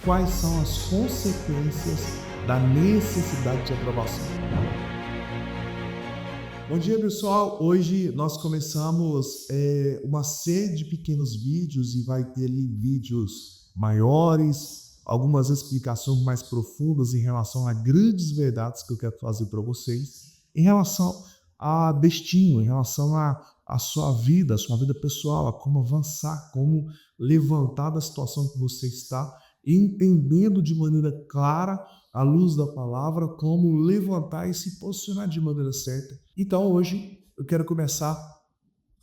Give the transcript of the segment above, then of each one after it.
quais são as consequências da necessidade de aprovação. Bom dia, pessoal. Hoje nós começamos uma série de pequenos vídeos e vai ter ali vídeos maiores, algumas explicações mais profundas em relação a grandes verdades que eu quero trazer para vocês, em relação a destino, em relação à sua vida pessoal, a como avançar, como levantar da situação que você está, entendendo de maneira clara, à luz da palavra, como levantar e se posicionar de maneira certa. Então hoje eu quero começar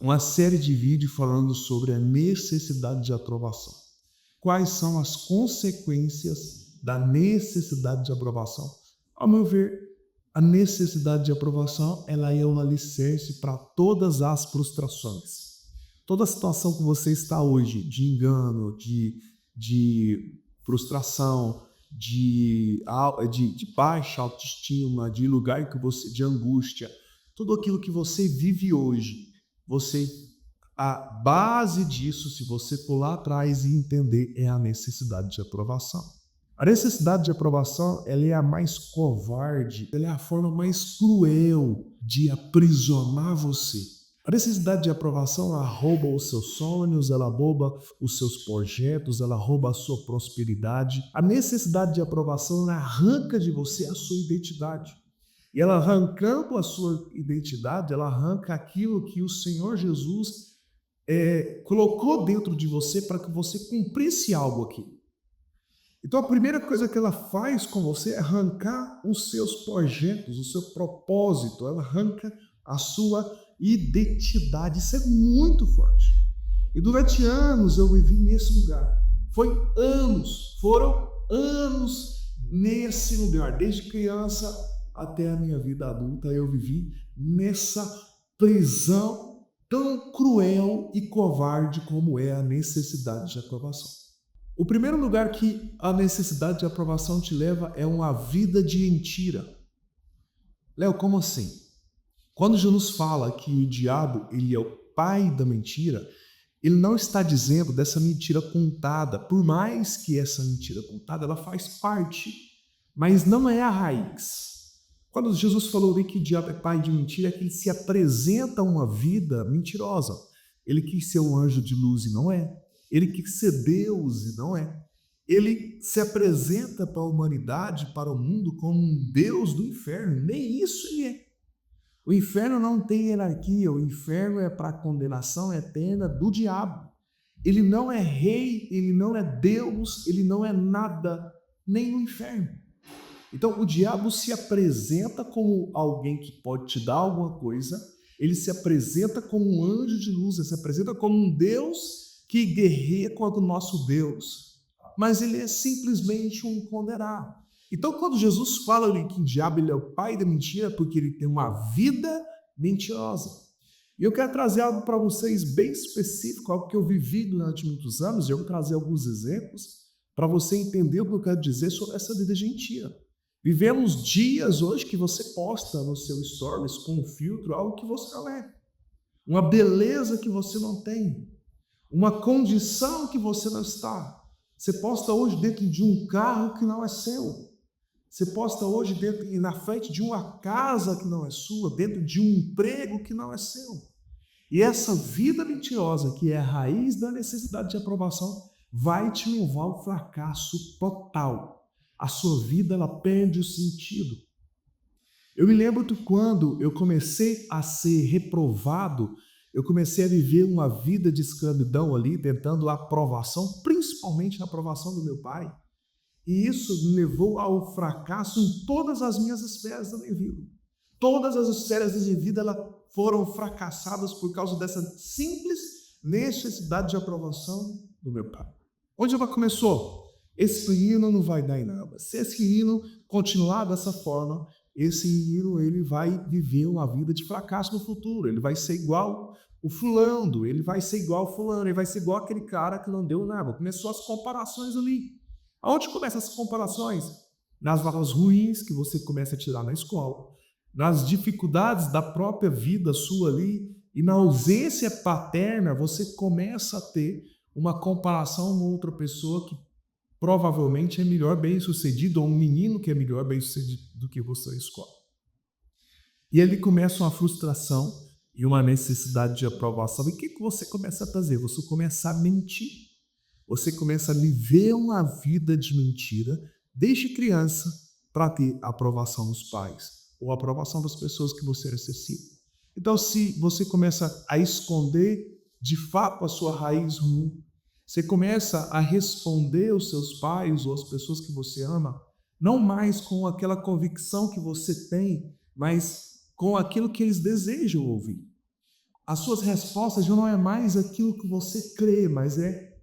uma série de vídeos falando sobre a necessidade de aprovação. Quais são as consequências da necessidade de aprovação? Ao meu ver, a necessidade de aprovação ela é um alicerce para todas as frustrações. Toda situação que você está hoje, de engano, de frustração, de baixa autoestima, de lugar que você, de angústia, tudo aquilo que você vive hoje, a base disso, se você for lá atrás e entender, é a necessidade de aprovação. A necessidade de aprovação ela é a mais covarde, ela é a forma mais cruel de aprisionar você. A necessidade de aprovação ela rouba os seus sonhos, ela rouba os seus projetos, ela rouba a sua prosperidade. A necessidade de aprovação ela arranca de você a sua identidade. E ela arrancando a sua identidade, ela arranca aquilo que o Senhor Jesus colocou dentro de você para que você cumprisse algo aqui. Então a primeira coisa que ela faz com você é arrancar os seus projetos, o seu propósito, ela arranca a sua identidade. Isso é muito forte. E durante anos eu vivi nesse lugar. Foram anos nesse lugar. Desde criança até a minha vida adulta eu vivi nessa prisão tão cruel e covarde como é a necessidade de aprovação. O primeiro lugar que a necessidade de aprovação te leva é uma vida de mentira. Léo, como assim? Quando Jesus fala que o diabo ele é o pai da mentira, ele não está dizendo dessa mentira contada, por mais que essa mentira contada ela faz parte, mas não é a raiz. Quando Jesus falou ali que o diabo é pai de mentira, é que ele se apresenta uma vida mentirosa. Ele quis ser um anjo de luz e não é. Ele quis ser Deus e não é. Ele se apresenta para a humanidade, para o mundo, como um Deus do inferno. Nem isso ele é. O inferno não tem hierarquia. O inferno é para a condenação eterna do diabo. Ele não é rei, ele não é Deus, ele não é nada, nem no inferno. Então o diabo se apresenta como alguém que pode te dar alguma coisa. Ele se apresenta como um anjo de luz, ele se apresenta como um Deus que guerreia contra o nosso Deus, mas ele é simplesmente um condenado. Então, quando Jesus fala que o diabo ele é o pai da mentira, porque ele tem uma vida mentirosa. E eu quero trazer algo para vocês bem específico, algo que eu vivi durante muitos anos, e eu vou trazer alguns exemplos para você entender o que eu quero dizer sobre essa vida de mentira. Vivemos dias hoje que você posta no seu stories com um filtro, algo que você não é, uma beleza que você não tem, uma condição que você não está. Você posta hoje dentro de um carro que não é seu. Você posta hoje na frente de uma casa que não é sua, dentro de um emprego que não é seu. E essa vida mentirosa, que é a raiz da necessidade de aprovação, vai te levar ao fracasso total. A sua vida ela perde o sentido. Eu me lembro que quando eu comecei a ser reprovado, eu comecei a viver uma vida de escravidão ali, tentando a aprovação, principalmente a aprovação do meu pai. E isso me levou ao fracasso em todas as minhas esferas da minha vida. Todas as esferas da minha vida elas foram fracassadas por causa dessa simples necessidade de aprovação do meu pai. Onde ela começou? Esse menino não vai dar em nada. Se esse menino continuar dessa forma, esse menino ele vai viver uma vida de fracasso no futuro. Ele vai ser igual o fulano, ele vai ser igual o fulano, ele vai ser igual aquele cara que não deu nada. Começou as comparações ali. Aonde começam as comparações? Nas notas ruins que você começa a tirar na escola, nas dificuldades da própria vida sua ali, e na ausência paterna você começa a ter uma comparação com outra pessoa que provavelmente é melhor bem-sucedido, ou um menino que é melhor bem-sucedido do que você na escola. E ali começa uma frustração e uma necessidade de aprovação. E o que você começa a fazer? Você começa a mentir. Você começa a viver uma vida de mentira desde criança para ter a aprovação dos pais ou a aprovação das pessoas que você necessita. Então, se você começa a esconder de fato a sua raiz ruim, você começa a responder aos seus pais ou às pessoas que você ama, não mais com aquela convicção que você tem, mas com aquilo que eles desejam ouvir. As suas respostas já não é mais aquilo que você crê, mas é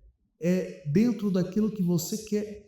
dentro daquilo que você quer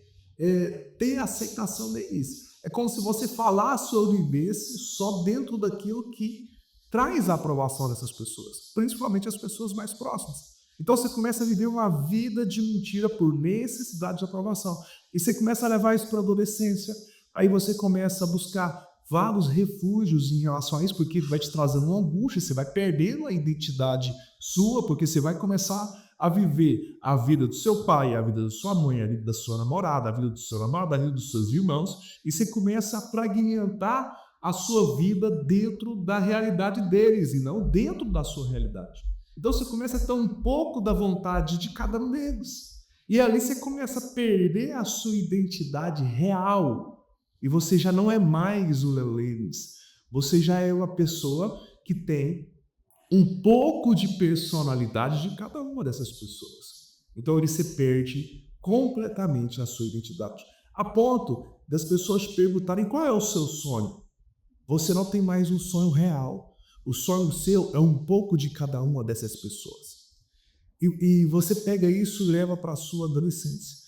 ter aceitação deles. É como se você falasse ou vivesse só dentro daquilo que traz a aprovação dessas pessoas, principalmente as pessoas mais próximas. Então você começa a viver uma vida de mentira por necessidade de aprovação. E você começa a levar isso para a adolescência. Aí você começa a buscar vários refúgios em relação a isso, porque vai te trazendo uma angústia, você vai perdendo a identidade sua, porque você vai começar a viver a vida do seu pai, a vida da sua mãe, a vida da sua namorada, a vida do seu namorado, a vida dos seus irmãos, e você começa a fragmentar a sua vida dentro da realidade deles e não dentro da sua realidade. Então você começa a ter um pouco da vontade de cada um deles. E ali você começa a perder a sua identidade real. E você já não é mais o Léo Lemos. Você já é uma pessoa que tem um pouco de personalidade de cada uma dessas pessoas. Então ele se perde completamente na sua identidade. A ponto das pessoas perguntarem qual é o seu sonho. Você não tem mais um sonho real. O sonho seu é um pouco de cada uma dessas pessoas. E você pega isso e leva para a sua adolescência.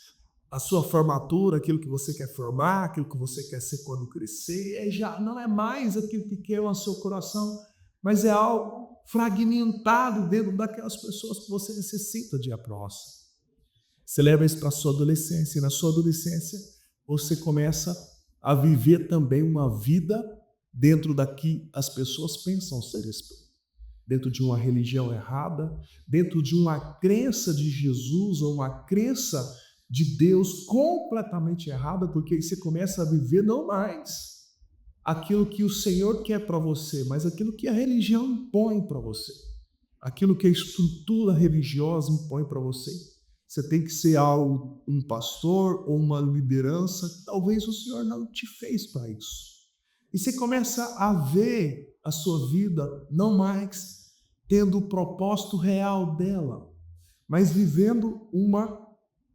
A sua formatura, aquilo que você quer formar, aquilo que você quer ser quando crescer, já não é mais aquilo que quer o seu coração, mas é algo fragmentado dentro daquelas pessoas que você necessita de aprovação. Você leva isso para a sua adolescência, e na sua adolescência você começa a viver também uma vida dentro da que as pessoas pensam ser espírito. Dentro de uma religião errada, dentro de uma crença de Jesus ou uma crença de Deus completamente errada, porque você começa a viver não mais aquilo que o Senhor quer para você, mas aquilo que a religião impõe para você. Aquilo que a estrutura religiosa impõe para você. Você tem que ser um pastor ou uma liderança, talvez o Senhor não te fez para isso. E você começa a ver a sua vida não mais tendo o propósito real dela, mas vivendo uma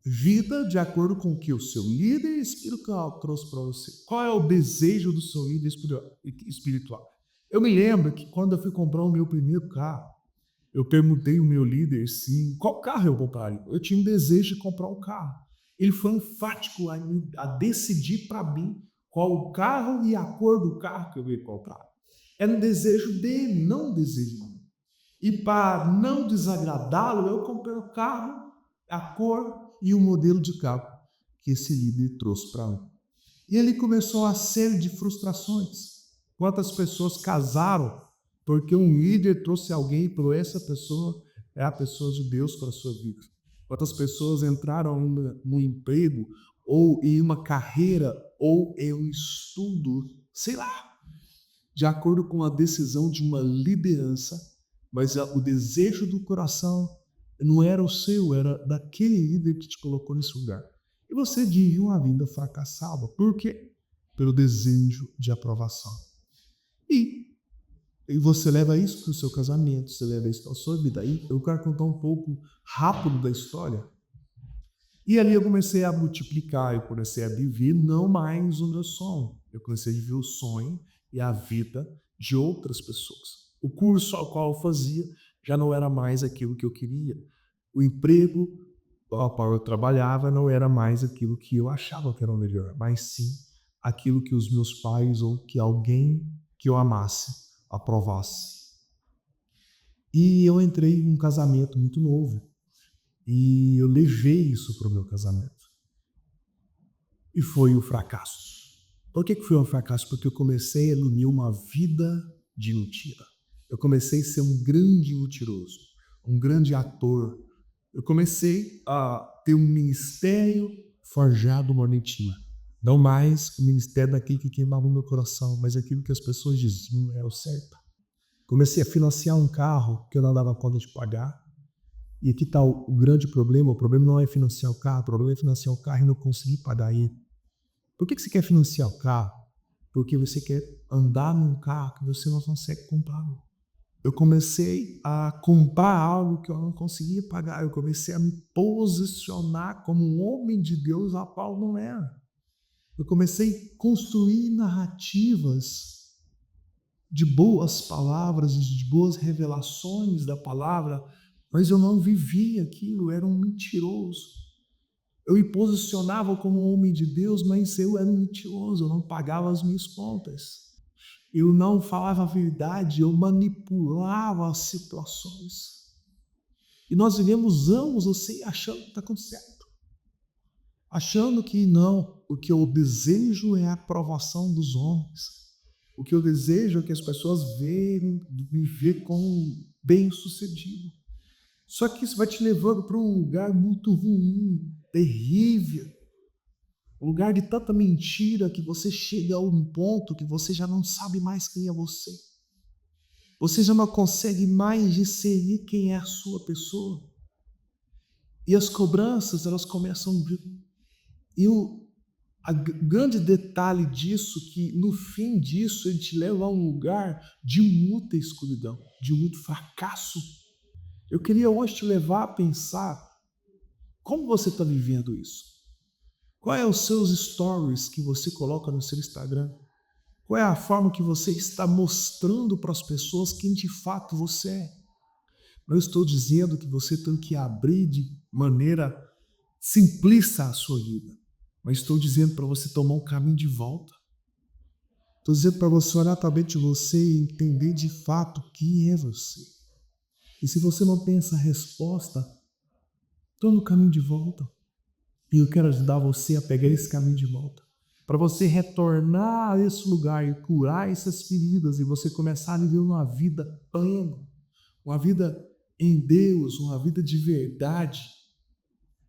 vida de acordo com o que o seu líder espiritual trouxe para você. Qual é o desejo do seu líder espiritual? Eu me lembro que quando eu fui comprar o meu primeiro carro, eu perguntei ao meu líder qual carro eu compraria. Eu tinha um desejo de comprar um carro. Ele foi enfático a decidir para mim qual o carro e a cor do carro que eu ia comprar. Era um desejo dele, não um desejo meu. E para não desagradá-lo, eu comprei o carro, a cor e o modelo de carro que esse líder trouxe para mim. E ele começou uma série de frustrações. Quantas pessoas casaram porque um líder trouxe alguém e falou, essa pessoa é a pessoa de Deus para a sua vida. Quantas pessoas entraram no emprego ou em uma carreira ou em um estudo, sei lá, de acordo com a decisão de uma liderança, mas o desejo do coração não era o seu, era daquele líder que te colocou nesse lugar. E você vivia uma vida fracassada. Por quê? Pelo desejo de aprovação. E você leva isso para o seu casamento, você leva isso para a sua vida. Aí eu quero contar um pouco rápido da história. E ali eu comecei a multiplicar, eu comecei a viver não mais o meu sonho. Eu comecei a viver o sonho e a vida de outras pessoas. O curso ao qual eu fazia já não era mais aquilo que eu queria. O emprego ao qual eu trabalhava não era mais aquilo que eu achava que era o melhor, mas sim aquilo que os meus pais ou que alguém que eu amasse aprovasse. E eu entrei em um casamento muito novo e eu levei isso para o meu casamento. E foi um fracasso. Por que foi um fracasso? Porque eu comecei a unir uma vida de mentira. Eu comecei a ser um grande mentiroso, um grande ator. Eu comecei a ter um ministério forjado uma mentira. Não mais o ministério daquilo que queimava o meu coração, mas aquilo que as pessoas diziam era o certo. Comecei a financiar um carro que eu não dava conta de pagar. E aqui está o grande problema. O problema não é financiar o carro, o problema é financiar o carro e não conseguir pagar ele. Por que você quer financiar o carro? Porque você quer andar num carro que você não consegue comprar. Eu comecei a comprar algo que eu não conseguia pagar. Eu comecei a me posicionar como um homem de Deus a qual não era. Eu comecei a construir narrativas de boas palavras, de boas revelações da palavra, mas eu não vivia aquilo, eu era um mentiroso. Eu me posicionava como um homem de Deus, mas eu era um mentiroso, eu não pagava as minhas contas. Eu não falava a verdade, eu manipulava as situações. E nós vivemos anos assim, achando que está tudo certo. Achando que não, o que eu desejo é a aprovação dos homens. O que eu desejo é que as pessoas me vejam como bem-sucedido. Só que isso vai te levando para um lugar muito ruim, terrível. Um lugar de tanta mentira que você chega a um ponto que você já não sabe mais quem é você. Você já não consegue mais discernir quem é a sua pessoa. E as cobranças, elas começam a vir. E o grande detalhe disso, que no fim disso, ele te leva a um lugar de muita escuridão, de muito fracasso. Eu queria hoje te levar a pensar como você está vivendo isso. Qual é os seus stories que você coloca no seu Instagram? Qual é a forma que você está mostrando para as pessoas quem de fato você é? Não estou dizendo que você tem que abrir de maneira simplista a sua vida, mas estou dizendo para você tomar um caminho de volta. Estou dizendo para você olhar também de você e entender de fato quem é você. E se você não tem essa resposta, tome o caminho de volta. E eu quero ajudar você a pegar esse caminho de volta. Para você retornar a esse lugar e curar essas feridas e você começar a viver uma vida plena, uma vida em Deus, uma vida de verdade.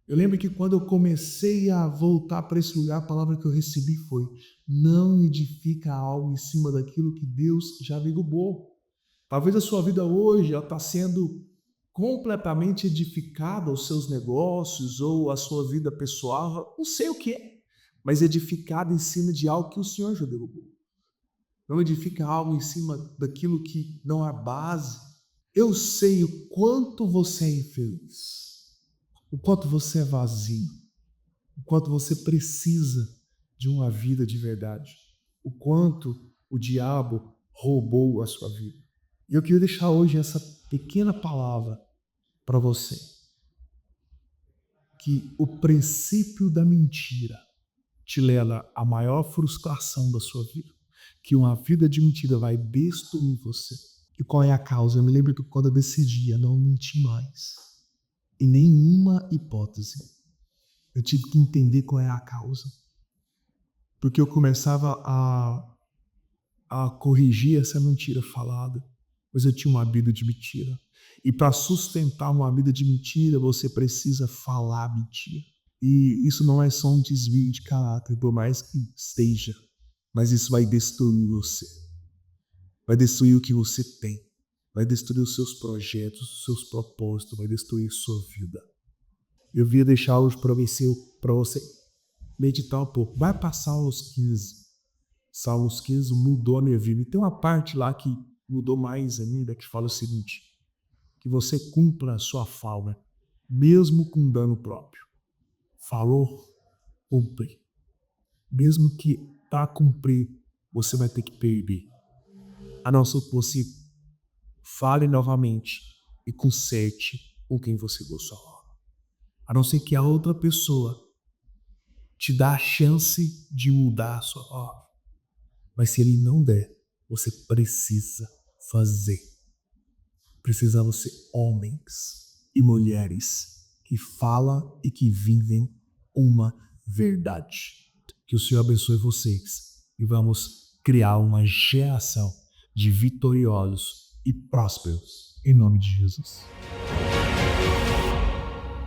Eu lembro que quando eu comecei a voltar para esse lugar, a palavra que eu recebi foi: não edifica algo em cima daquilo que Deus já derrubou. Talvez a sua vida hoje está sendo completamente edificada, os seus negócios ou a sua vida pessoal, não sei o que é, mas edificada em cima de algo que o Senhor já derrubou. Não edifica algo em cima daquilo que não há base. Eu sei o quanto você é infeliz, o quanto você é vazio, o quanto você precisa de uma vida de verdade, o quanto o diabo roubou a sua vida. E eu queria deixar hoje essa pequena palavra para você, que o princípio da mentira te leva à maior frustração da sua vida, que uma vida de mentira vai destruir você. E qual é a causa? Eu me lembro que quando eu decidi a não mentir mais, em nenhuma hipótese, eu tive que entender qual é a causa. Porque eu começava a corrigir essa mentira falada, mas eu tinha uma vida de mentira. E para sustentar uma vida de mentira, você precisa falar mentira. E isso não é só um desvio de caráter, por mais que esteja, mas isso vai destruir você. Vai destruir o que você tem. Vai destruir os seus projetos, os seus propósitos, vai destruir sua vida. Eu via deixar hoje para você meditar um pouco. Vai para Salmos 15. Salmos 15 mudou a minha vida. E tem uma parte lá que mudou mais ainda, que fala o seguinte: que você cumpra a sua falta, mesmo com dano próprio. Falou, cumpre. Mesmo que para cumprir, você vai ter que perder. A não ser que você fale novamente e conserte com quem você gostou. A não ser que a outra pessoa te dá a chance de mudar a sua obra. Mas se ele não der, você precisa fazer. Precisamos ser homens e mulheres que falam e que vivem uma verdade. Que o Senhor abençoe vocês e vamos criar uma geração de vitoriosos e prósperos em nome de Jesus.